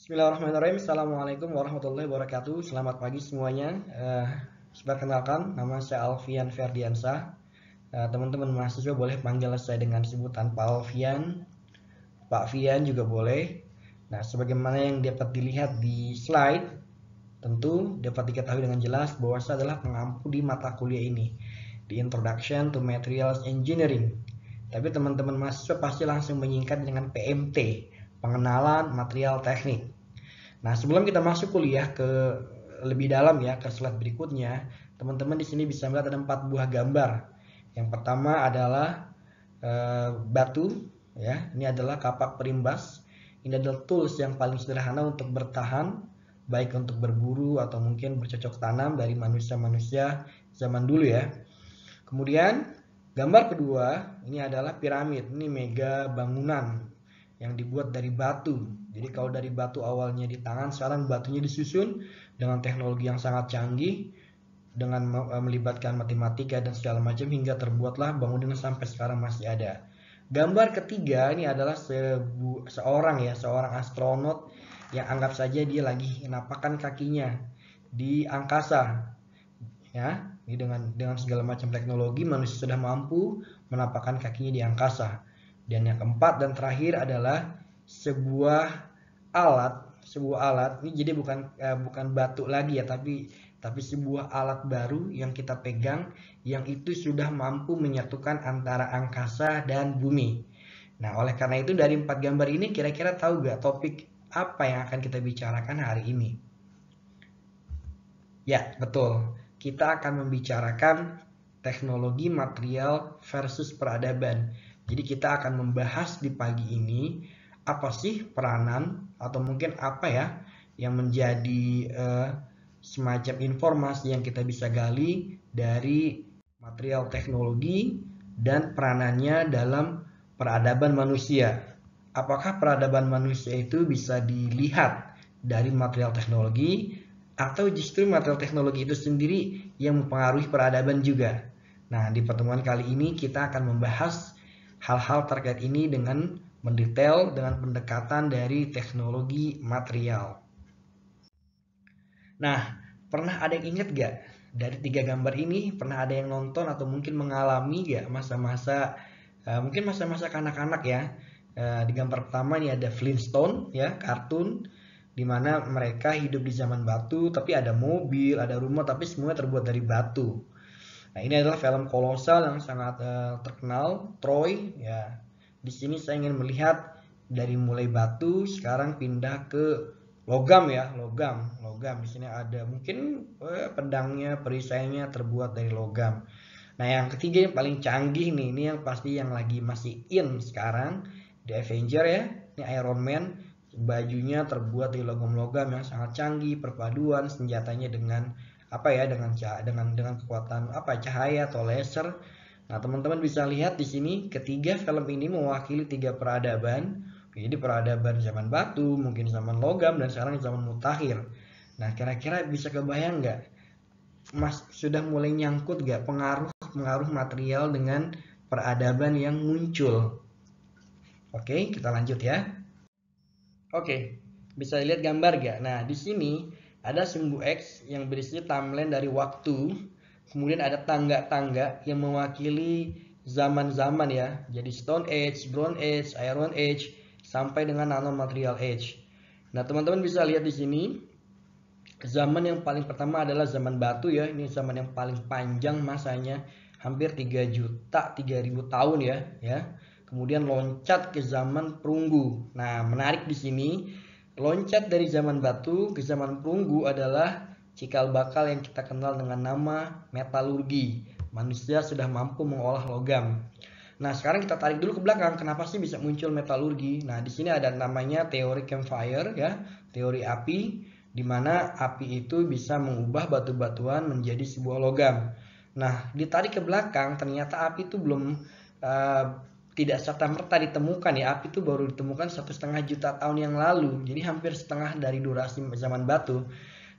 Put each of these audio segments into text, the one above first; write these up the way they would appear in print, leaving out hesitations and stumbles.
Bismillahirrahmanirrahim. Assalamualaikum warahmatullahi wabarakatuh. Selamat pagi semuanya. Perkenalkan, nama saya Alfian Ferdiansah. Teman-teman mahasiswa boleh panggil saya dengan sebutan Pak Alfian, Pak Fian juga boleh. Nah, sebagaimana yang dapat dilihat di slide, tentu dapat diketahui dengan jelas bahwa saya adalah pengampu di mata kuliah ini, di Introduction to Materials Engineering. Tapi teman-teman mahasiswa pasti langsung menyingkat dengan PMT, pengenalan material teknik. Nah, sebelum kita masuk kuliah ke lebih dalam ya, ke slide berikutnya, teman-teman di sini bisa melihat ada 4 buah gambar. Yang pertama adalah batu ya. Ini adalah kapak perimbas. Ini adalah tools yang paling sederhana untuk bertahan, baik untuk berburu atau mungkin bercocok tanam dari manusia-manusia zaman dulu ya. Kemudian gambar kedua ini adalah piramid. Ini mega bangunan yang dibuat dari batu. Jadi kalau dari batu awalnya di tangan, sekarang batunya disusun dengan teknologi yang sangat canggih, dengan melibatkan matematika dan segala macam hingga terbuatlah bangunan sampai sekarang masih ada. Gambar ketiga ini adalah seorang astronot yang anggap saja dia lagi menapakkan kakinya di angkasa. Ya, ini dengan segala macam teknologi manusia sudah mampu menapakkan kakinya di angkasa. Dan yang keempat dan terakhir adalah sebuah alat ini jadi bukan batu lagi ya, tapi sebuah alat baru yang kita pegang yang itu sudah mampu menyatukan antara angkasa dan bumi. Nah, oleh karena itu dari 4 gambar ini kira-kira tahu gak topik apa yang akan kita bicarakan hari ini? Ya, betul. Kita akan membicarakan teknologi material versus peradaban. Jadi kita akan membahas di pagi ini apa sih peranan atau mungkin apa ya yang menjadi semacam informasi yang kita bisa gali dari material teknologi dan peranannya dalam peradaban manusia. Apakah peradaban manusia itu bisa dilihat dari material teknologi atau justru material teknologi itu sendiri yang mempengaruhi peradaban juga? Nah, di pertemuan kali ini kita akan membahas hal-hal terkait ini dengan mendetail dengan pendekatan dari teknologi material. Nah, pernah ada yang ingat gak dari 3 gambar ini? Pernah ada yang nonton atau mungkin mengalami gak masa-masa mungkin masa-masa kanak-kanak ya? Di gambar pertama ini ada Flintstone ya, kartun di mana mereka hidup di zaman batu, tapi ada mobil, ada rumah, tapi semuanya terbuat dari batu. Nah, ini adalah film kolosal yang sangat terkenal, Troy ya. Di sini saya ingin melihat dari mulai batu sekarang pindah ke logam ya, logam. Di sini ada mungkin pedangnya, perisainya terbuat dari logam. Nah, yang ketiga yang paling canggih nih, ini yang pasti yang lagi masih in sekarang di Avenger ya. Ini Iron Man, bajunya terbuat dari logam-logam yang sangat canggih, perpaduan senjatanya dengan apa ya, dengan kekuatan apa cahaya atau laser. Nah, teman-teman bisa lihat di sini ketiga film ini mewakili 3 peradaban. Jadi peradaban zaman batu, mungkin zaman logam, dan sekarang zaman mutakhir. Nah, kira-kira bisa kebayang nggak? Mas sudah mulai nyangkut nggak pengaruh material dengan peradaban yang muncul? Oke, kita lanjut ya. Oke, bisa lihat gambar gak? Nah, di sini ada sumbu X yang berisi timeline dari waktu. Kemudian ada tangga-tangga yang mewakili zaman-zaman ya. Jadi Stone Age, Bronze Age, Iron Age, sampai dengan Nanomaterial Age. Nah, teman-teman bisa lihat di sini zaman yang paling pertama adalah zaman batu ya. Ini zaman yang paling panjang masanya, hampir 3.000.000 tahun ya. Kemudian loncat ke zaman perunggu. Nah, menarik di sini, loncat dari zaman batu ke zaman perunggu adalah cikal bakal yang kita kenal dengan nama metalurgi. Manusia sudah mampu mengolah logam. Nah, sekarang kita tarik dulu ke belakang. Kenapa sih bisa muncul metalurgi? Nah, di sini ada namanya teori campfire ya, teori api, di mana api itu bisa mengubah batu-batuan menjadi sebuah logam. Nah, ditarik ke belakang, ternyata api itu belum tidak serta-merta ditemukan ya. Api itu baru ditemukan 1,5 juta tahun yang lalu. Jadi hampir setengah dari durasi zaman batu.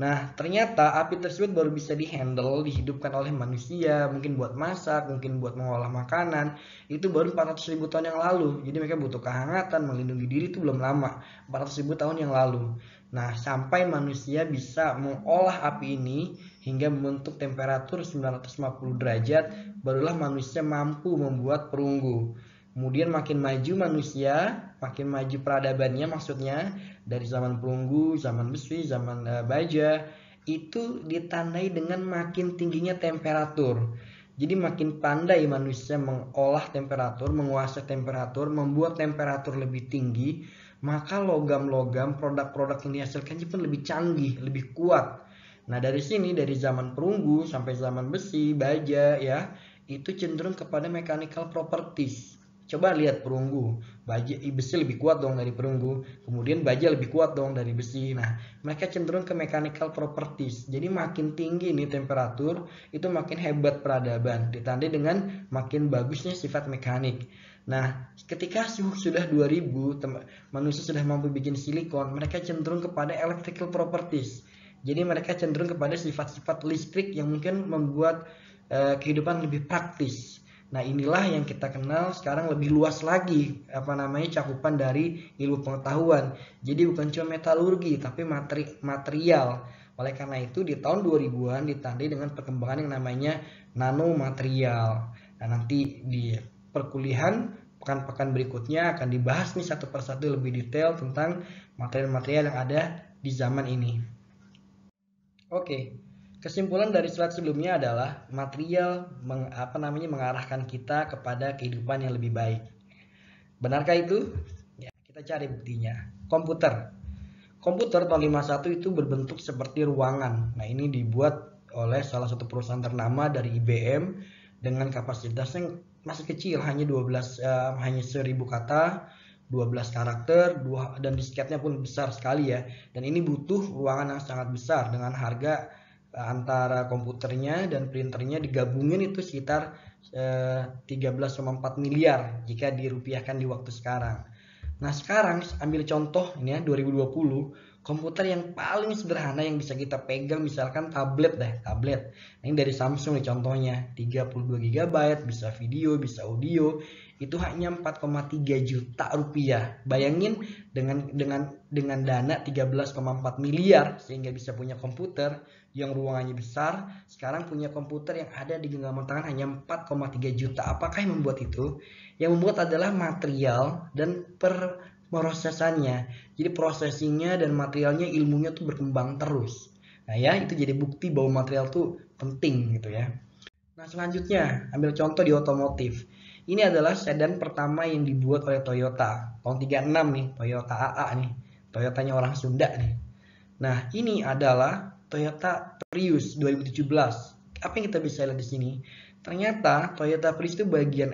Nah, ternyata api tersebut baru bisa dihandle, dihidupkan oleh manusia, mungkin buat masak, mungkin buat mengolah makanan, itu baru 400.000 tahun yang lalu. Jadi mereka butuh kehangatan, melindungi diri itu belum lama, 400.000 tahun yang lalu. Nah, sampai manusia bisa mengolah api ini hingga membentuk temperatur 950 derajat, barulah manusia mampu membuat perunggu. Kemudian makin maju manusia, makin maju peradabannya maksudnya, dari zaman perunggu, zaman besi, zaman baja, itu ditandai dengan makin tingginya temperatur. Jadi makin pandai manusia mengolah temperatur, menguasai temperatur, membuat temperatur lebih tinggi, maka logam-logam, produk-produk yang dihasilkannya pun lebih canggih, lebih kuat. Nah, dari sini, dari zaman perunggu sampai zaman besi, baja ya, itu cenderung kepada mechanical properties. Coba lihat perunggu, baja besi lebih kuat dong dari perunggu, kemudian baja lebih kuat dong dari besi. Nah, mereka cenderung ke mechanical properties. Jadi makin tinggi nih temperatur, itu makin hebat peradaban, ditandai dengan makin bagusnya sifat mekanik. Nah, ketika suhu sudah 2000, manusia sudah mampu bikin silikon, mereka cenderung kepada electrical properties. Jadi mereka cenderung kepada sifat-sifat listrik yang mungkin membuat kehidupan lebih praktis. Nah, inilah yang kita kenal sekarang lebih luas lagi cakupan dari ilmu pengetahuan. Jadi bukan cuma metalurgi tapi material. Oleh karena itu di tahun 2000-an ditandai dengan perkembangan yang namanya nanomaterial. Nah, nanti di perkuliahan pekan-pekan berikutnya akan dibahas nih satu persatu lebih detail tentang material-material yang ada di zaman ini. Oke. Kesimpulan dari slide sebelumnya adalah material mengarahkan kita kepada kehidupan yang lebih baik. Benarkah itu? Ya, kita cari buktinya. Komputer. Komputer tahun 51 itu berbentuk seperti ruangan. Nah, ini dibuat oleh salah satu perusahaan ternama dari IBM dengan kapasitas yang masih kecil, hanya 1000 kata, 12 karakter, dan disketnya pun besar sekali ya. Dan ini butuh ruangan yang sangat besar dengan harga antara komputernya dan printernya digabungin itu sekitar 13,4 miliar jika dirupiahkan di waktu sekarang. Nah, sekarang ambil contoh ini ya 2020, komputer yang paling sederhana yang bisa kita pegang misalkan tablet deh, tablet. Nah, ini dari Samsung nih contohnya, 32 GB, bisa video, bisa audio, itu hanya 4,3 juta rupiah. Bayangin dengan dana 13,4 miliar sehingga bisa punya komputer yang ruangannya besar, sekarang punya komputer yang ada di genggaman tangan hanya 4,3 juta. Apakah yang membuat itu? Yang membuat adalah material dan prosesannya. Jadi processingnya dan materialnya, ilmunya tuh berkembang terus. Nah ya, itu jadi bukti bahwa material tuh penting gitu ya. Nah, selanjutnya ambil contoh di otomotif. Ini adalah sedan pertama yang dibuat oleh Toyota tahun 36 nih, Toyota AA nih. Toyotanya orang Sunda nih. Nah, ini adalah Toyota Prius 2017. Apa yang kita bisa lihat di sini? Ternyata Toyota Prius itu bagian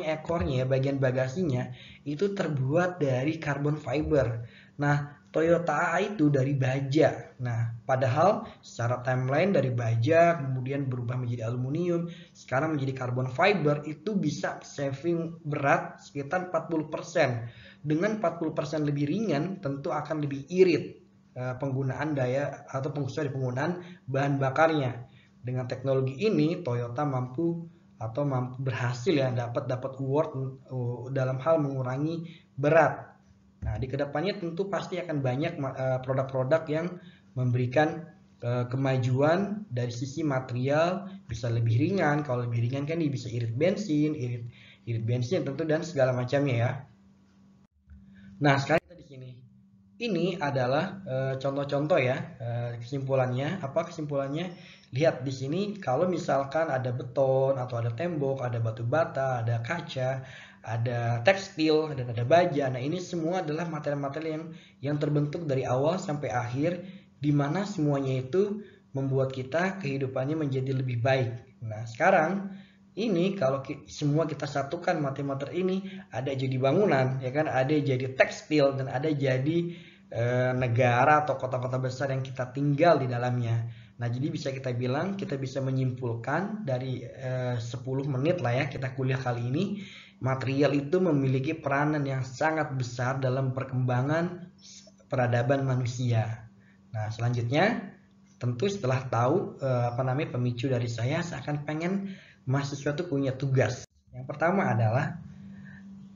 ekornya ya, bagian bagasinya itu terbuat dari carbon fiber. Nah, Toyota AA itu dari baja. Nah, padahal secara timeline dari baja kemudian berubah menjadi aluminium, sekarang menjadi carbon fiber, itu bisa saving berat sekitar 40%. Dengan 40% lebih ringan, tentu akan lebih irit penggunaan penggunaan bahan bakarnya. Dengan teknologi ini Toyota mampu berhasil ya dapat award dalam hal mengurangi berat. Nah, di kedepannya tentu pasti akan banyak produk-produk yang memberikan kemajuan dari sisi material, bisa lebih ringan. Kalau lebih ringan kan bisa irit bensin tentu dan segala macamnya ya. Nah, sekarang kita di sini. Ini adalah contoh-contoh ya, kesimpulannya. Apa kesimpulannya? Lihat di sini kalau misalkan ada beton atau ada tembok, ada batu bata, ada kaca, ada tekstil, dan ada baja. Nah, ini semua adalah material-material yang terbentuk dari awal sampai akhir, di mana semuanya itu membuat kita kehidupannya menjadi lebih baik. Nah, sekarang ini kalau semua kita satukan materi-materi ini, ada jadi bangunan, ya kan, ada jadi tekstil, dan ada jadi negara atau kota-kota besar yang kita tinggal di dalamnya. Nah, jadi bisa kita bilang, kita bisa menyimpulkan dari 10 menit lah ya kita kuliah kali ini, material itu memiliki peranan yang sangat besar dalam perkembangan peradaban manusia. Nah, selanjutnya tentu setelah tahu pemicu dari saya akan pengen mahasiswa itu punya tugas. Yang pertama adalah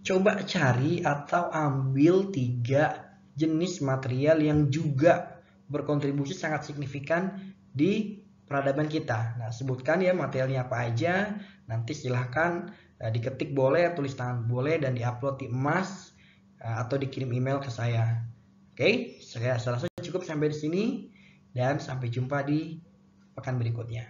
coba cari atau ambil 3 jenis material yang juga berkontribusi sangat signifikan di peradaban kita. Nah, sebutkan ya materialnya apa aja. Nanti silahkan diketik boleh, tulis tangan boleh, dan diupload di emas atau dikirim email ke saya. Oke, saya rasa cukup sampai di sini dan sampai jumpa di pekan berikutnya.